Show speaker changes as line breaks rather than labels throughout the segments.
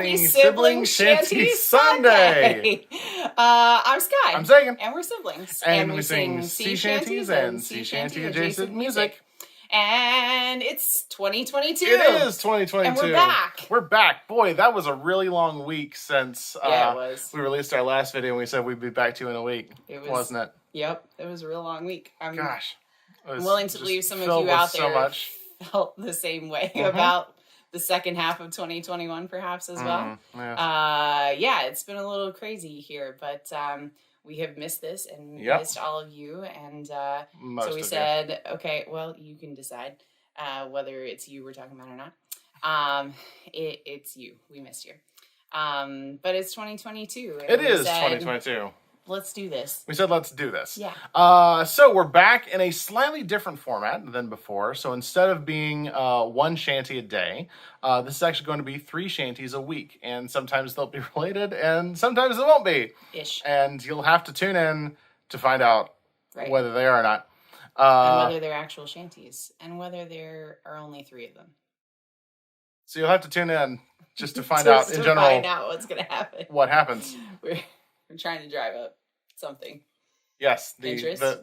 Happy Sibling Shanty Sunday! I'm Sky.
I'm Zagan.
And we're siblings.
And we sing sea shanties and sea shanty adjacent music.
And it's 2022.
It is 2022.
And we're back.
We're back. Boy, that was a really long week since
it was.
we released our last video and we said we'd be back to you in a week.
Wasn't it? Yep. It was a real long week.
I'm
willing to believe some of you out there felt the same way about the second half of 2021 perhaps as well. It's been a little crazy here, but we have missed this and missed all of you, and so we said, okay, well, you can decide whether it's you we're talking about or not. It's you. We missed you. But it's 2022.
It is 2022.
Let's do this.
We said, let's do this.
Yeah.
So we're back in a slightly different format than before. So instead of being one shanty a day, this is actually going to be 3 shanties a week. And sometimes they'll be related and sometimes they won't be.
Ish.
And you'll have to tune in to find out whether they are or not.
And whether they're actual shanties. And whether there are only 3 of them.
So you'll have to tune in just to find out in general.
Find out what's going to happen.
What happens.
We're trying to drive up something.
Yes, the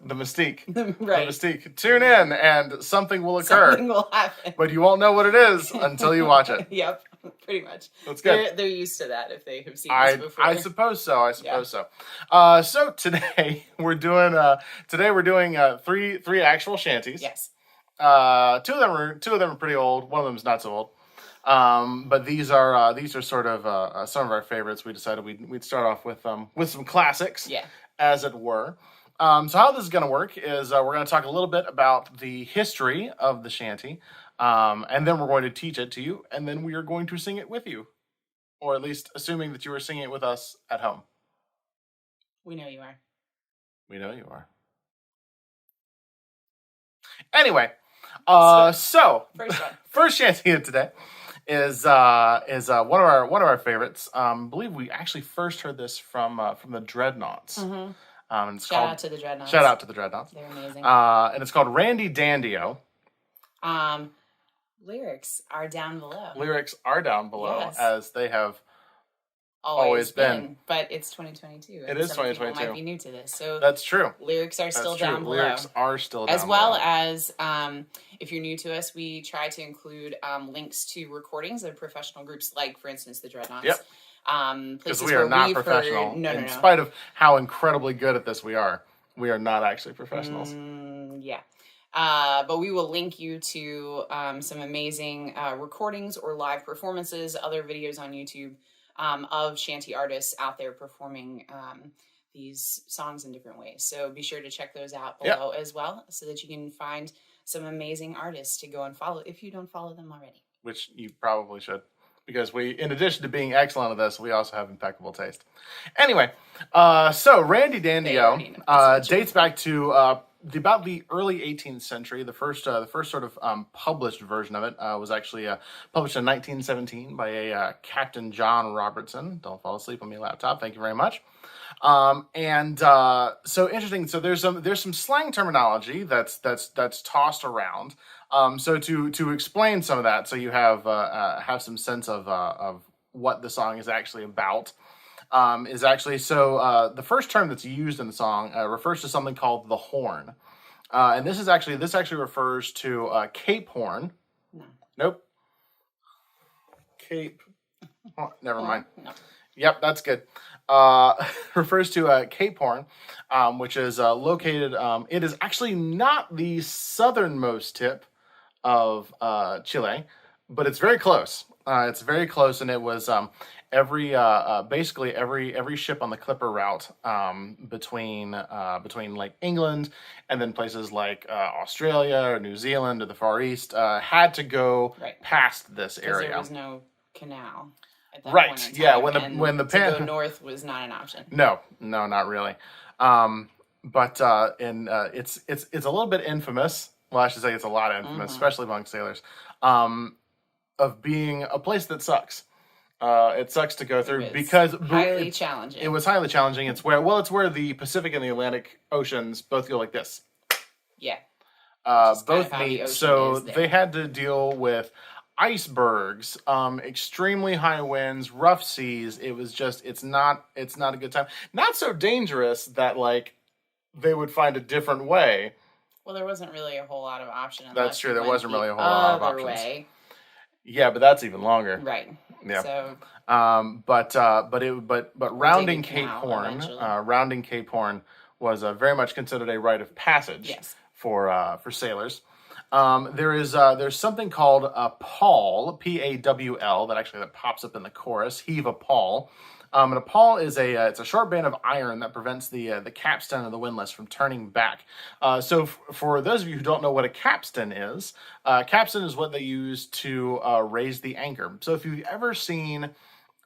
mystique.
Right.
The mystique. Tune in and something will occur.
Something will happen.
But you won't know what it is until you watch it.
Yep, pretty much.
That's good.
They're used to that if they have seen this before.
I suppose so. So today we're doing three actual shanties.
Yes.
Two of them are pretty old. One of them is not so old. But these are sort of some of our favorites. We decided we'd start off with some classics, as it were. So how this is going to work is we're going to talk a little bit about the history of the shanty, and then we're going to teach it to you, and then we are going to sing it with you, or at least assuming that you are singing it with us at home.
We know you are.
We know you are. Anyway, so first shanty of today is one of our favorites. I believe we actually first heard this from the Dreadnoughts.
Shout out to the Dreadnoughts.
Shout out to the Dreadnoughts.
They're amazing.
And it's called Randy Dandio.
Lyrics are down below.
Lyrics are down below, as they have
always been. But it's 2022.
It is 2022.
People might be new to this, so
that's true.
Lyrics are still down below.
Lyrics are still down
below. As well as, if you're new to us, we try to include links to recordings of professional groups, like, for instance, the Dreadnoughts.
Yep.
Because
we are not professional. In spite of how incredibly good at this we are not actually professionals.
But we will link you to some amazing recordings or live performances, other videos on YouTube of shanty artists out there performing these songs in different ways. So be sure to check those out below as well, so that you can find some amazing artists to go and follow if you don't follow them already.
Which you probably should. Because in addition to being excellent at this, we also have impeccable taste. Anyway, so Randy Dandio dates back to about the early 18th century. The first sort of published version of it was actually published in 1917 by a Captain John Robertson. Don't fall asleep on my laptop. Thank you very much. So interesting. So there's some slang terminology that's tossed around. So to explain some of that, so you have some sense of what the song is actually about, is actually the first term that's used in the song refers to something called the horn, and this actually refers to Cape horn.
No.
Nope. Cape. Oh, never mind.
No.
Yep, that's good. Refers to Cape Horn, which is located. It is actually not the southernmost tip of Chile, but it's very close. It's very close, and it was basically every ship on the Clipper route between like England and then places like Australia or New Zealand or the Far East had to go past this area.
There was no canal.
Right. Yeah. When the
to go north was not an option.
No, not really. But it's a little bit infamous. Well, I should say it's a lot infamous, especially among sailors, of being a place that sucks. It sucks to go through because
highly challenging.
It was highly challenging. It's where the Pacific and the Atlantic Oceans both go like this.
Yeah.
Both meet, so they had to deal with icebergs, extremely high winds, rough seas. It was just, it's not a good time. Not so dangerous that like they would find a different way.
Well, there wasn't really a whole lot of option.
That's true. There wasn't really a whole lot of options.
Way.
Yeah, but that's even longer.
Right.
Yeah.
So.
But rounding Cape Horn was very much considered a rite of passage.
Yes.
For sailors. There's something called a pawl, Pawl, that pops up in the chorus. Heave a pawl. And a pawl is it's a short band of iron that prevents the capstan of the windlass from turning back. So for those of you who don't know what a capstan is what they use to raise the anchor. So if you've ever seen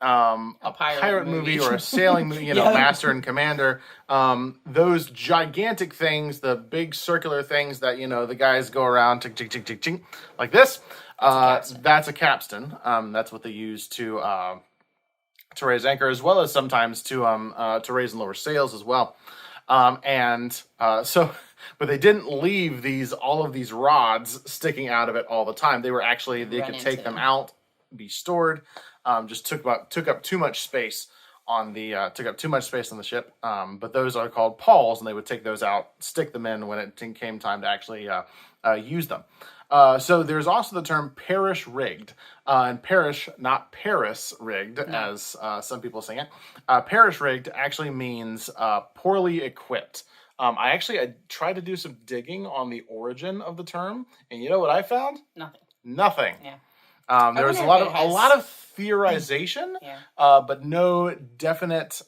a pirate movie or a sailing movie, Master and Commander, those gigantic things, the big circular things that, the guys go around tick, tick, tick, tick, tick, like this, that's a capstan. That's what they use to raise anchor, as well as sometimes to raise and lower sails as well. But they didn't leave all of these rods sticking out of it all the time. They could take them out, be stored. Just took up too much space on the ship. But those are called pawls, and they would take those out, stick them in when it came time to actually use them. So there's also the term parish-rigged, and parish, not Paris-rigged, as some people sing it. Parish-rigged actually means poorly equipped. I tried to do some digging on the origin of the term, and you know what I found? Nothing. Yeah. There was a lot of theorization, but no definite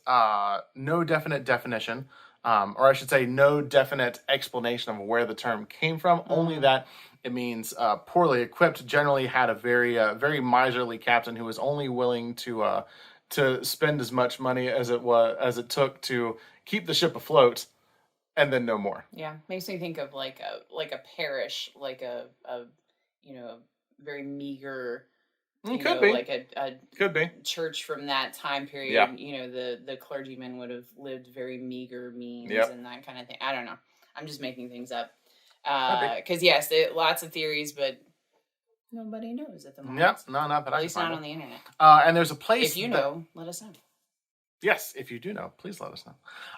definition, or I should say, no definite explanation of where the term came from. Mm-hmm. Only that it means poorly equipped. Generally, had a very miserly captain who was only willing to spend as much money as it took to keep the ship afloat, and then no more.
Yeah, makes me think of like a parish, like a very meager,
could be
like a church from that time period. Yeah. The clergymen would have lived very meager means and that kind of thing. I don't know. I'm just making things up. Because yes, lots of theories, but nobody knows at the moment.
Yep, no, not that
at least not on the internet.
And there's a place.
If you know, let us know.
Yes, if you do know, please let us know.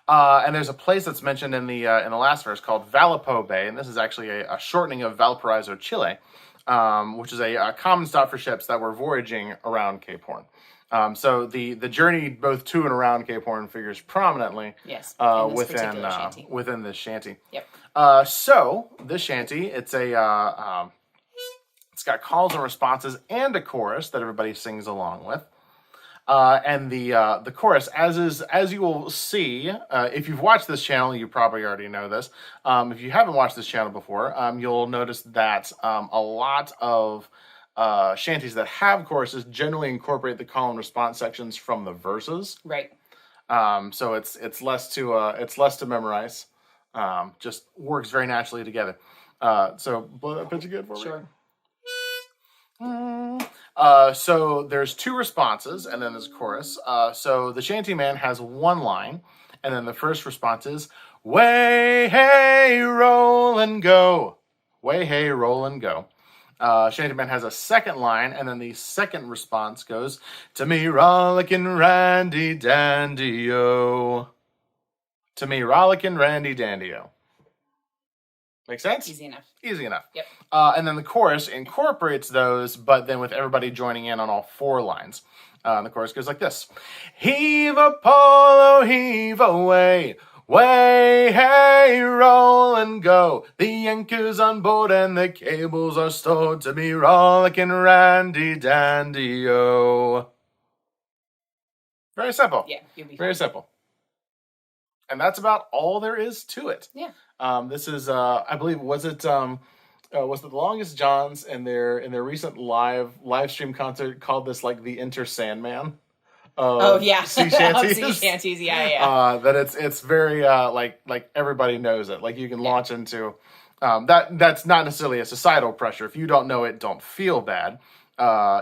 And there's a place that's mentioned in the last verse called Vallipo Bay, and this is actually a shortening of Valparaiso, Chile. Which is a common stop for ships that were voyaging around Cape Horn. So the journey both to and around Cape Horn figures prominently within this shanty. Yep. So this shanty, it's got calls and responses and a chorus that everybody sings along with. And the chorus, as you will see, if you've watched this channel, you probably already know this. If you haven't watched this channel before, you'll notice that a lot of shanties that have choruses generally incorporate the call and response sections from the verses.
Right.
So it's less to memorize. Just works very naturally together. So blow that pitch again for me.
Sure.
So there's two responses, and then there's a chorus. So the shanty man has one line, and then the first response is, way, hey, roll and go. Way, hey, roll and go. Shanty man has a second line, and then the second response goes, to me, rollickin' randy dandy-o. To me, rollickin' randy dandy-o. Make sense?
Easy enough.
Easy enough.
Yep.
And then the chorus incorporates those, but then with everybody joining in on all four lines. The chorus goes like this. Heave a polo, heave away. Way, hey, roll and go. The anchor's on board and the cables are stowed. To be rollickin' randy dandy-o. Very simple.
Yeah, you'll be
very simple. And that's about all there is to it.
Yeah.
This is, I believe, was it the Longest Johns in their recent live stream concert called this like the Enter Sandman?
Sea shanties. Sea shanties, yeah.
That it's very like everybody knows it. Like you can launch into that's not necessarily a societal pressure. If you don't know it, don't feel bad.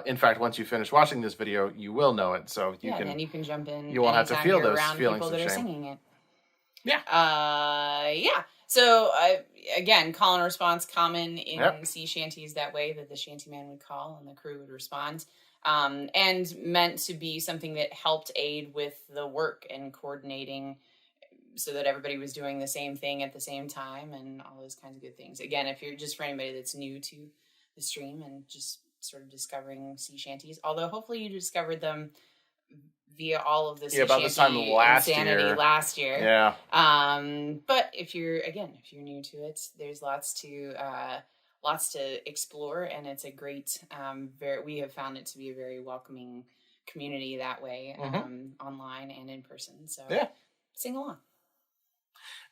In fact, once you finish watching this video, you will know it. So
then you can jump in.
You won't have to feel those feelings
people
of
that
shame.
Are singing it.
Yeah.
Yeah. So, again, call and response common in sea shanties that way, that the shantyman would call and the crew would respond. And meant to be something that helped aid with the work and coordinating so that everybody was doing the same thing at the same time and all those kinds of good things. Again, if you're just for anybody that's new to the stream and just sort of discovering sea shanties, although hopefully you discovered them via all of this
about this time last
year.
Yeah.
But if you're new to it, there's lots to explore, and it's a great we have found it to be a very welcoming community that way, online and in person. So sing along.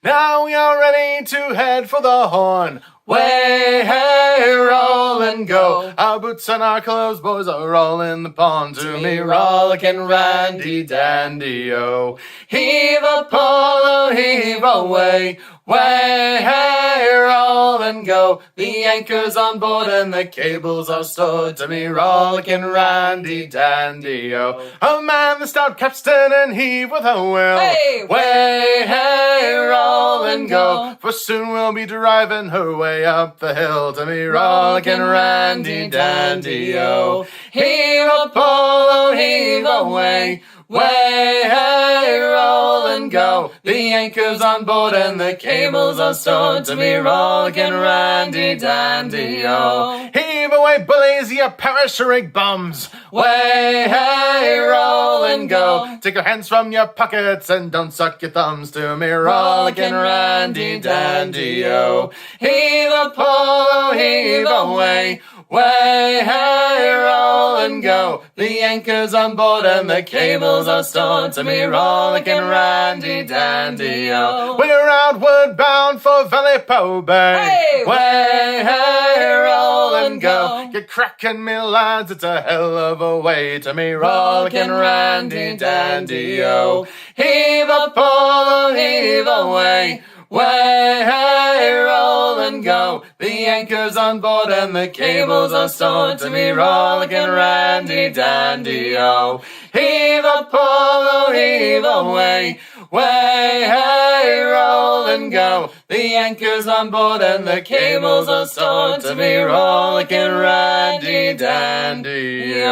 Now we are ready to head for the horn. Way, hey, roll and go. Our boots and our clothes, boys, are rolling the pond. To me, rollickin, randy, dandy-o. Heave a pole, heave away. Way, hey, roll and go. The anchor's on board and the cables are stored. To me, rollickin, randy, dandy-o. Oh man, the stout capstan and heave with a will.
Hey,
way, hey, roll and go. For soon we'll be driving her way up the hill. To me, rollickin, randy, dandy-o. Heave a pole, heave away. Way, hey, roll and go. The anchor's on board and the cables are stored. To me, rollickin, randy, dandy-o. Heave away, bullies, you parish-rigged bums. Way, hey, roll and go. Take your hands from your pockets and don't suck your thumbs. To me, rollickin, randy, dandy-o. Heave a pole, heave away. Way, hey, roll and go. The anchor's on board and the cables are stored. To me, rollickin, randy, dandy-o. We're outward bound for Vallipo Bay.
Hey!
Way, hey, roll and go. Get crackin', me lads, it's a hell of a way. To me, rollickin, randy, dandy-o. Heave a pole, heave away. Way, hey, roll and go. The anchor's on board and the cables are stored. To me, rollickin, randy, dandy-o. Heave a pole, heave away. Way, hey, roll and go. The anchor's on board and the cables are stored. To me, rollickin, randy, dandy-o.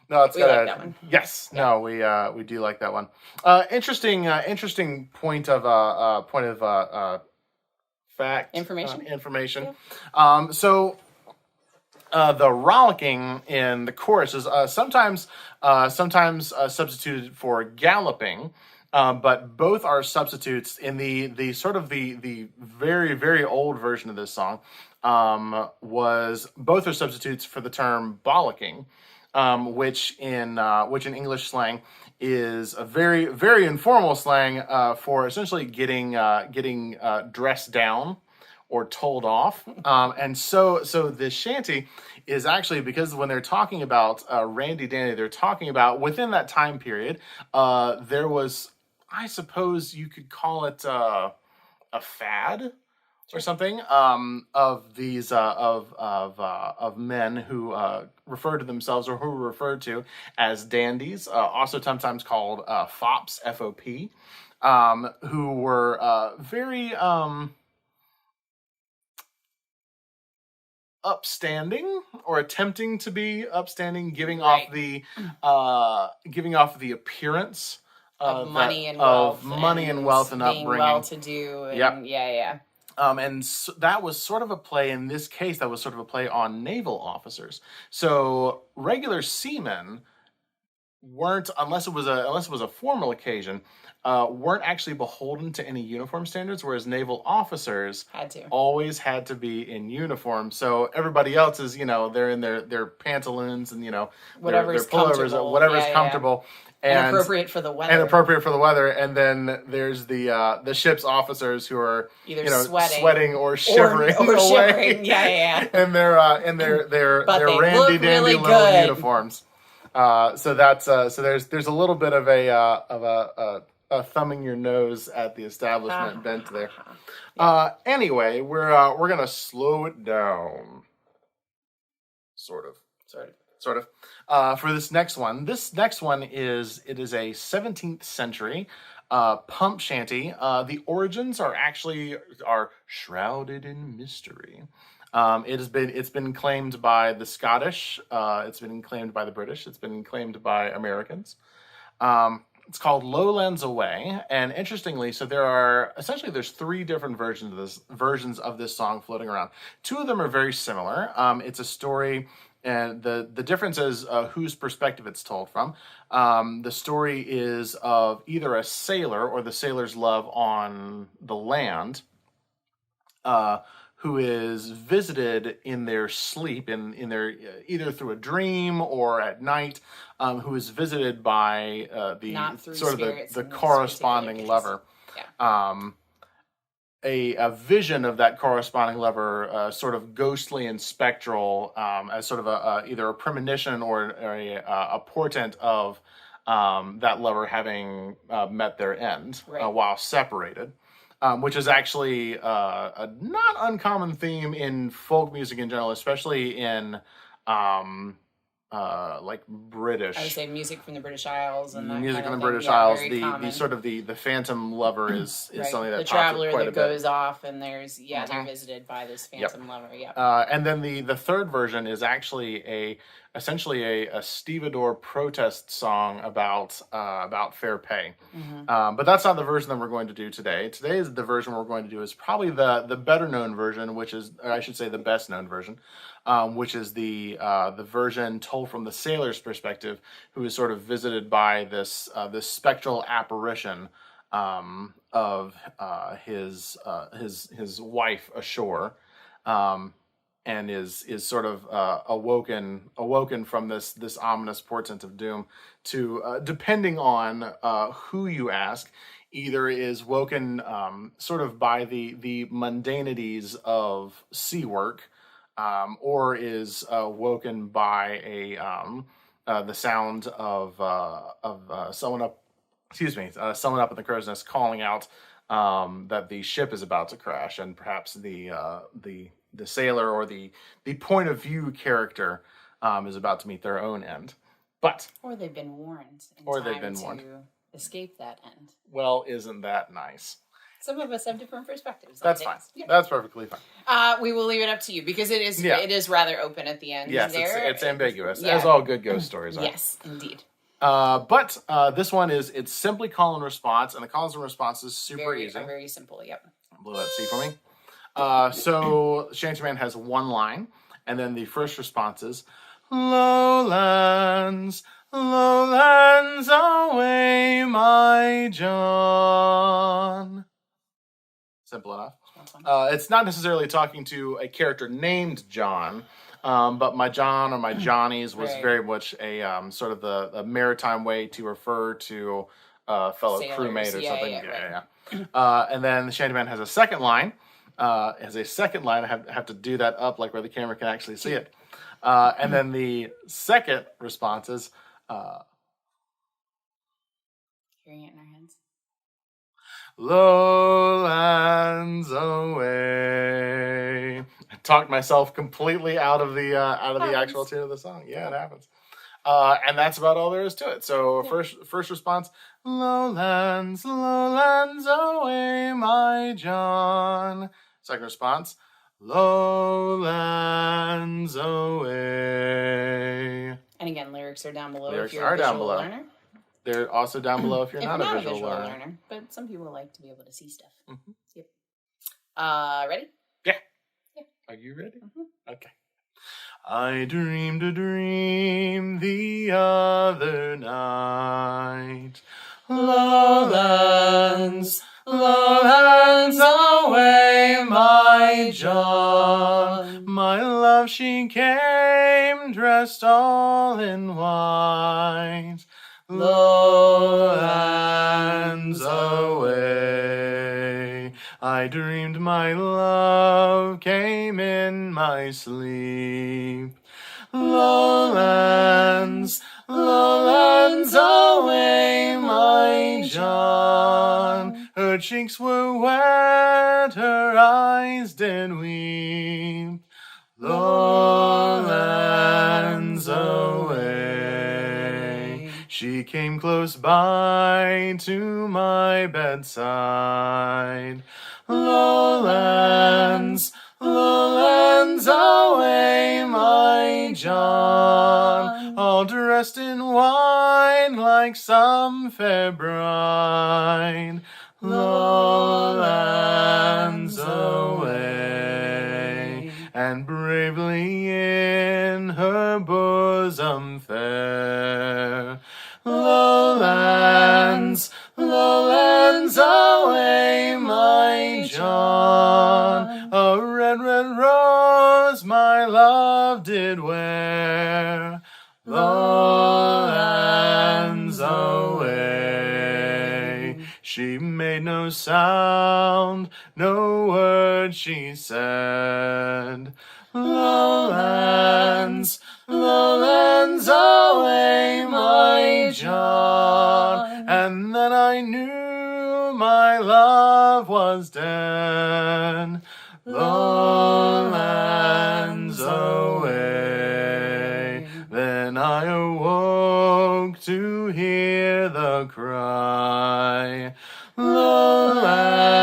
No, it's
we like that one.
Yes, yeah. No, we do like that one. Interesting point of fact information.
Yeah.
So the rollicking in the chorus is sometimes substituted for galloping. But both are substitutes in the sort of the very, very old version of this song. Both are substitutes for the term bollocking. Which in English slang is a very, very informal slang for essentially getting dressed down or told off. And so this shanty is actually, because when they're talking about Randy Dandy, they're talking about within that time period, there was, I suppose you could call it a fad or something of these of men who refer to themselves or who are referred to as dandies, also sometimes called fops, FOP, who were very upstanding or attempting to be upstanding, giving off the appearance
of money and
wealth, and
being
upbringing,
well-to-do, and yeah.
And so that was sort of a play in this case. That was sort of a play on naval officers. So regular seamen weren't, unless it was a formal occasion, weren't actually beholden to any uniform standards. Whereas naval officers always had to be in uniform. So everybody else is, they're in their pantaloons and
whatever's
their pullovers, whatever's comfortable.
And appropriate for the weather.
And then there's the ship's officers who are
either
sweating or shivering
or shivering. Yeah.
And their randy dandy little
good
uniforms. So that's so there's a little bit of a thumbing your nose at the establishment bent there. Anyway, we're gonna slow it down. Sort of. sort of. For this next one. This next one is a 17th century pump shanty. The origins are shrouded in mystery. It's been claimed by the Scottish. It's been claimed by the British. It's been claimed by Americans. It's called Lowlands Away, and interestingly, so there's 3 different versions of this song floating around. 2 of them are very similar. It's a story, and the difference is whose perspective it's told from. The story is of either a sailor or the sailor's love on the land, who is visited in their sleep, in their either through a dream or at night, who is visited by the corresponding lover. Yeah. A vision of that corresponding lover, sort of ghostly and spectral, as sort of either a premonition or a portent of that lover having met their end while separated. Which is actually a not uncommon theme in folk music in general, especially in like British.
I would say music from the British Isles and that
music
kind
from the
of
British
thing.
Isles.
Yeah,
The sort of the phantom lover is something that
the
pops
traveler
up quite
that
a bit.
goes off and they're visited by this phantom lover. Yeah.
And then the third version is actually essentially a stevedore protest song about fair pay. But that's not the version that we're going to do today. Today is the version we're going to do is probably the better known version, or I should say the best known version, which is the version told from the sailor's perspective, who is sort of visited by this spectral apparition of his wife ashore. And is sort of awoken from this ominous portent of doom to, depending on who you ask, either is woken sort of by the mundanities of sea work, or is woken by the sound of someone up in the crow's nest calling out that the ship is about to crash, and perhaps the sailor or the point of view character is about to meet their own end.
Or they've been warned to escape that end.
Well, isn't that nice?
Some of us have different perspectives.
That's fine. Yeah. That's perfectly fine.
We will leave it up to you because it is rather open at the end.
Yes, it's ambiguous, as all good ghost stories are.
Yes, indeed.
But this one it's simply call and response, and the calls and response is super easy.
Very simple, yep.
Blow that C for me. So Shantyman has one line, and then the first response is, Lowlands, lowlands away, my John. Simple enough. It's not necessarily talking to a character named John, but my John or my Johnnies was very much a sort of the maritime way to refer to a fellow crewmate or something. And then the Shantyman has a second line. I have to do that up like where the camera can actually see it. And then the second response is
hearing it in our heads.
Lowlands away. I talked myself completely out of the actual tune of the song. Yeah, it happens. And that's about all there is to it. So first response, Lowlands, lowlands away, my John. Second response, Lowlands away.
And again, lyrics are down below.
Lyrics
if you're a visual learner.
They're also down below if you're not a visual learner.
But some people like to be able to see stuff.
Mm-hmm.
Yep. Ready?
Yeah. Are you ready? Mm-hmm. Okay. I dreamed a dream the other night. Lowlands, lowlands away, my John. My love, she came dressed all in white. Lowlands away. I dreamed my love came in my sleep. Lowlands, lowlands away, my John. Her cheeks were wet, her eyes did weep. Lowlands away. came close by to my bedside. Lowlands, lowlands away, my John, all dressed in white like some fair bride. Lowlands away, and bravely in her bosom fair. Lowlands, lowlands away, my John, a red, red rose my love did wear. Lowlands away, she made no sound, no word she said. Lowlands, lowlands away, my John, and then I knew my love was dead. Lowlands away, then I awoke to hear the cry. Lowlands,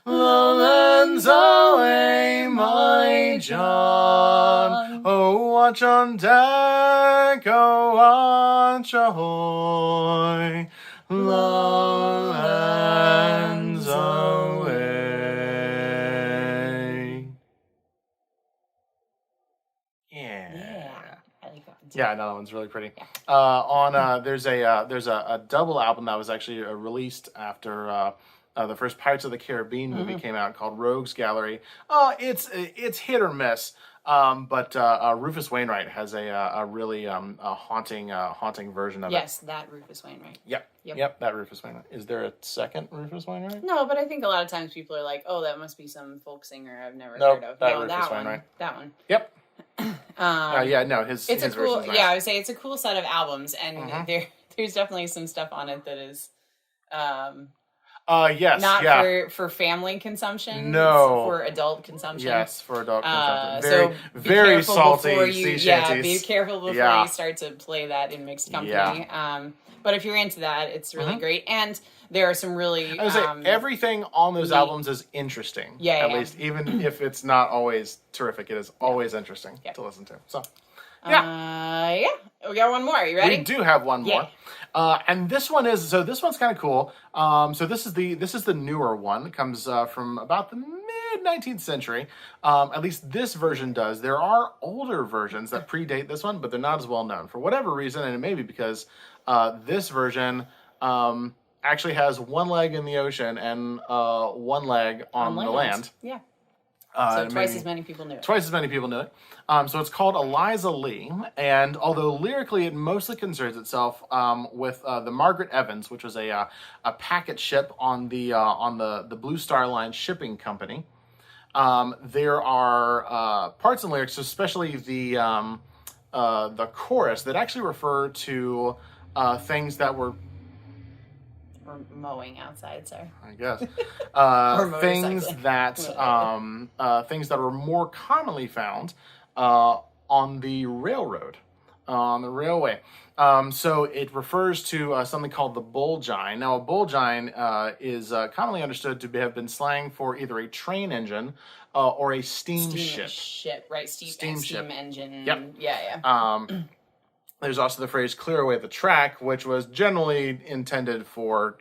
lowlands away, my John. Oh, watch on deck, oh, watch ahoy. Lowlands away. Yeah.
I like that one too.
Yeah, no, that one's really pretty.
Yeah.
There's a double album that was actually released after the first Pirates of the Caribbean movie came out, called Rogues Gallery. It's hit or miss. But Rufus Wainwright has a really haunting version of it.
Yes, that Rufus Wainwright.
Yep, that Rufus Wainwright. Is there a second Rufus Wainwright?
No, but I think a lot of times people are like, "Oh, that must be some folk singer I've never
Nope,
heard of."
that
No,
Rufus Wainwright.
That one.
Yep. His
It's a cool.
version's nice.
Yeah, I would say it's a cool set of albums, and there's definitely some stuff on it that is.
Yes.
Not
yeah.
for family consumption.
No.
For adult consumption.
Yes, for adult consumption.
So
very salty sea
shanties.
shanties.
Be careful before you start to play that in mixed company.
Yeah.
But if you're into that, it's really great. And there are some really...
I would say everything on those albums is interesting.
Yeah,
At least, even if it's not always terrific, it is always interesting to listen to. So,
yeah. We got one more. Are you ready?
We do have one more. And this one's kind of cool. So this is the newer one. It comes from about the mid-19th century. At least this version does. There are older versions that predate this one, but they're not as well known for whatever reason, and it may be because this version actually has one leg in the ocean and one leg on the land.
Yeah. So twice as many people knew it.
Twice as many people knew it. So it's called Eliza Lee, and although lyrically it mostly concerns itself with the Margaret Evans, which was a packet ship on the Blue Star Line shipping company, there are parts in lyrics, especially the chorus, that actually refer to things that were...
Or mowing outside, sorry.
I guess. Things that are more commonly found on the railroad, on the railway. So it refers to something called the bullgine. Now, a bullgine is commonly understood to have been slang for either a train engine or a steamship.
Right, steam engine.
Yep.
Yeah.
There's also the phrase "clear away the track," which was generally intended for,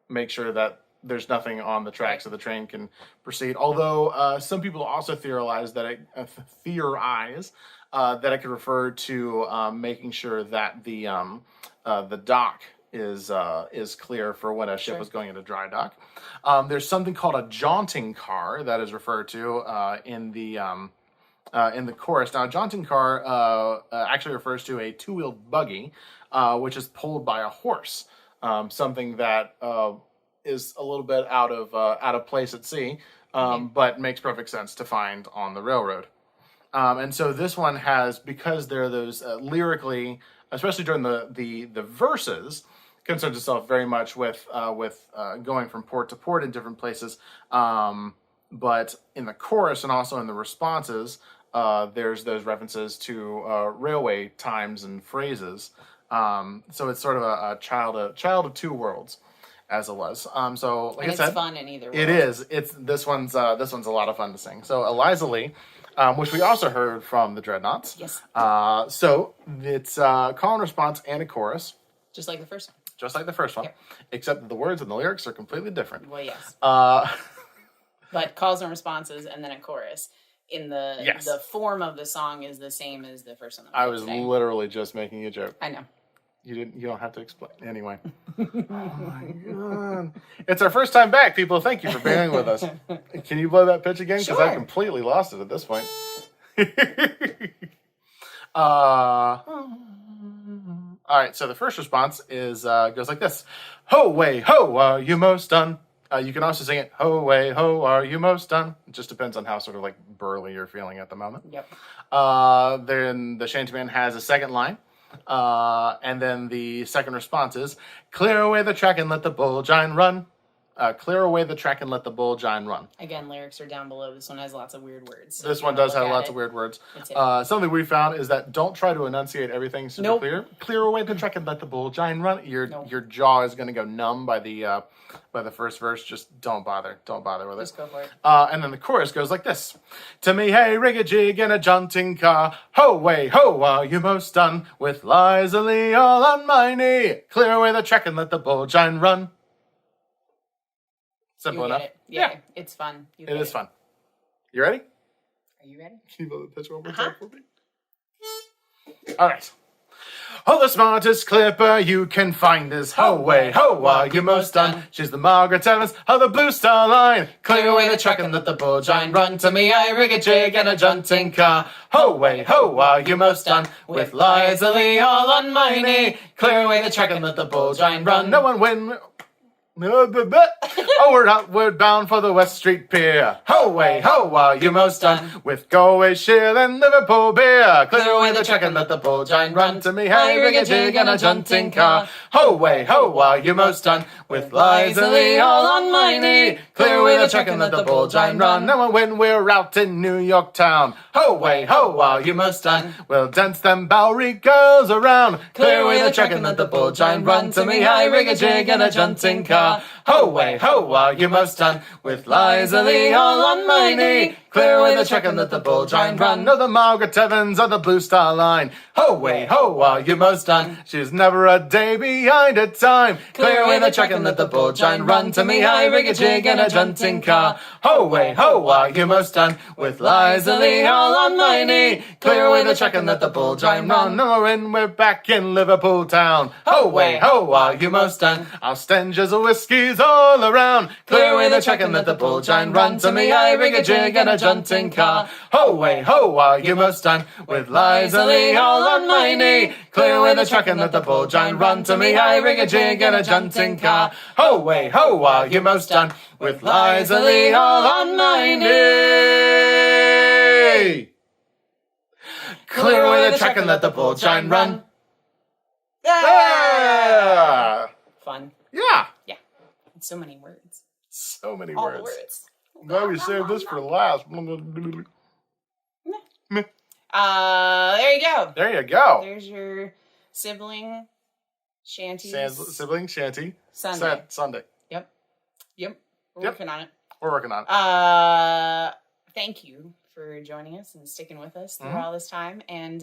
make sure that there's nothing on the track so the train can proceed. Although some people also theorize that it could refer to making sure that the dock is clear for when a ship is going into dry dock. There's something called a jaunting car that is referred to in the chorus. Now, a jaunting car actually refers to a two-wheeled buggy, which is pulled by a horse. Something that is a little bit out of place at sea, but makes perfect sense to find on the railroad. And so this one has, because there are those lyrically, especially during the verses, concerns itself very much with going from port to port in different places. But in the chorus and also in the responses, there's those references to railway times and phrases So it's sort of a child of two worlds, as it was. So like I said,
it's fun in either world.
It is. This one's a lot of fun to sing. So Eliza Lee, which we also heard from the Dreadnoughts.
Yes.
So it's call and response and a chorus.
Just like the first one.
Just like the first one, except that the words and the lyrics are completely different.
Well, yes. But calls and responses and then a chorus. In the form of the song is the same as the first one.
I was literally just making a joke.
I know.
You don't have to explain. Anyway. Oh my God. It's our first time back, people. Thank you for bearing with us. Can you blow that pitch again? Because I completely lost it at this point. All right, so the first response is goes like this. Ho, way, ho, are you most done? You can also sing it, ho, way, ho, are you most done? It just depends on how sort of like burly you're feeling at the moment.
Yep.
Then the shantyman has a second line. And then the second response is, clear away the track and let the bullgine run. Clear away the track and let the bullgine run.
Again, lyrics are down below. This one has lots of weird words.
So this one does have lots of weird words. Something we found is that don't try to enunciate everything super clear. Clear away the track and let the bullgine run. Your jaw is going to go numb by the first verse. Just don't bother. Don't bother with it.
Just go for it.
And then the chorus goes like this. To me, hey, rig a jig in a jaunting car. Ho, way, ho, are you most done? With Eliza Lee all on my knee. Clear away the track and let the bullgine run. Simple enough.
Yeah, it's fun.
It is fun. You ready?
Are you ready?
Can you blow the pitch one more time for me? All right. Oh, the smartest clipper you can find is ho, way, ho, are you most done? She's the Margaret Evans of the Blue Star Line. Clear away the track and let the bullgine run. To me, I rig a jig and a jaunting car. Ho, way, ho, are you most done? With Eliza Lee all on my knee. Clear away the track and let the bullgine run. No one win. Oh, we're outward bound for the West Street Pier. Ho, way, ho, are you most done? With Galway Shield and Liverpool beer. Clear away the track and let the bullgine run. To me, hey, rig a jig and a jaunting car. Ho, way, ho, are you most done? With Eliza Lee all on my knee. Clear away the track and let the bullgine run. Now when we're out in New York town. Ho, way, ho, are you most done? We'll dance them Bowery girls around. Clear away the track and let the bullgine run. To me, hey, rig a jig and a jaunting car. Ho, way, ho, are you most done? With Eliza Lee all on my knee. Clear away the track and let the bullgine run. No, the Margaret Evans of the Blue Star Line. Ho, way, ho, are you most done? She's never a day behind her time. Clear away the track and let the bullgine run. To me, I rig a jig and a jaunting car. Ho, way, ho, are you most done? With Eliza Lee all on my knee. Clear away the track and let the bullgine run. No, we're back in Liverpool town. Ho, way, ho, are you most done? Our stenges of whiskies all around. Clear away the track and let the bullgine run. To me, I rig a jig and a jaunting car. Ho, way, ho, are you most done? With Eliza Lee all on my knee. Clear away the track and let the bullgine run. To me, I rig a jig and a jaunting car. Ho, way, ho, are you most done? With Eliza Lee all on my knee. Clear away the track and let the bullgine run. Yeah!
Fun.
Yeah.
Yeah. So many words.
So many
All
words.
the words.
Glad we saved this for last.
There you go.
There you go.
There's your sibling shanty.
Sibling shanty.
Sunday. Yep. We're working on it.
We're working on it.
Thank you for joining us and sticking with us through all this time. And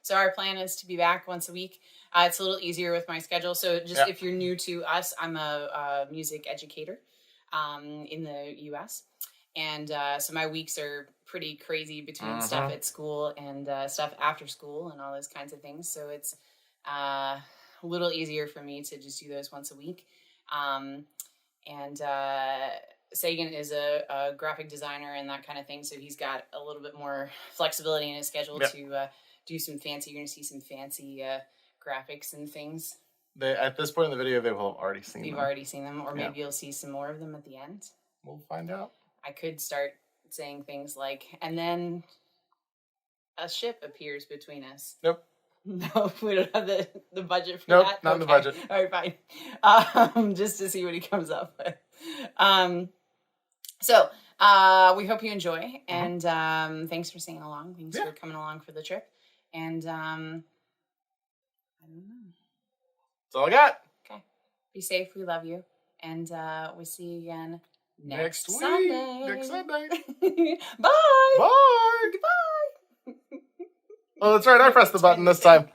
so our plan is to be back once a week. It's a little easier with my schedule. So just if you're new to us, I'm a music educator in the U.S. And so my weeks are pretty crazy between stuff at school and stuff after school and all those kinds of things. So it's a little easier for me to just do those once a week. Sagan is a graphic designer and that kind of thing. So he's got a little bit more flexibility in his schedule to do some fancy. You're going to see some fancy graphics and things.
At this point in the video, they will have already seen them.
You've already seen them, or maybe you'll see some more of them at the end.
We'll find out.
I could start saying things like, and then a ship appears between us.
Nope.
No, we don't have the budget for
that.
Nope,
not in the budget.
All right, fine. Just to see what he comes up with. We hope you enjoy, and thanks for singing along. Thanks for coming along for the trip. And I don't know.
That's all I got.
Okay. Be safe. We love you. And we see you again next
week.
Sunday.
Next Sunday.
Bye.
Bye.
Goodbye.
Oh, that's right. I pressed the button this time.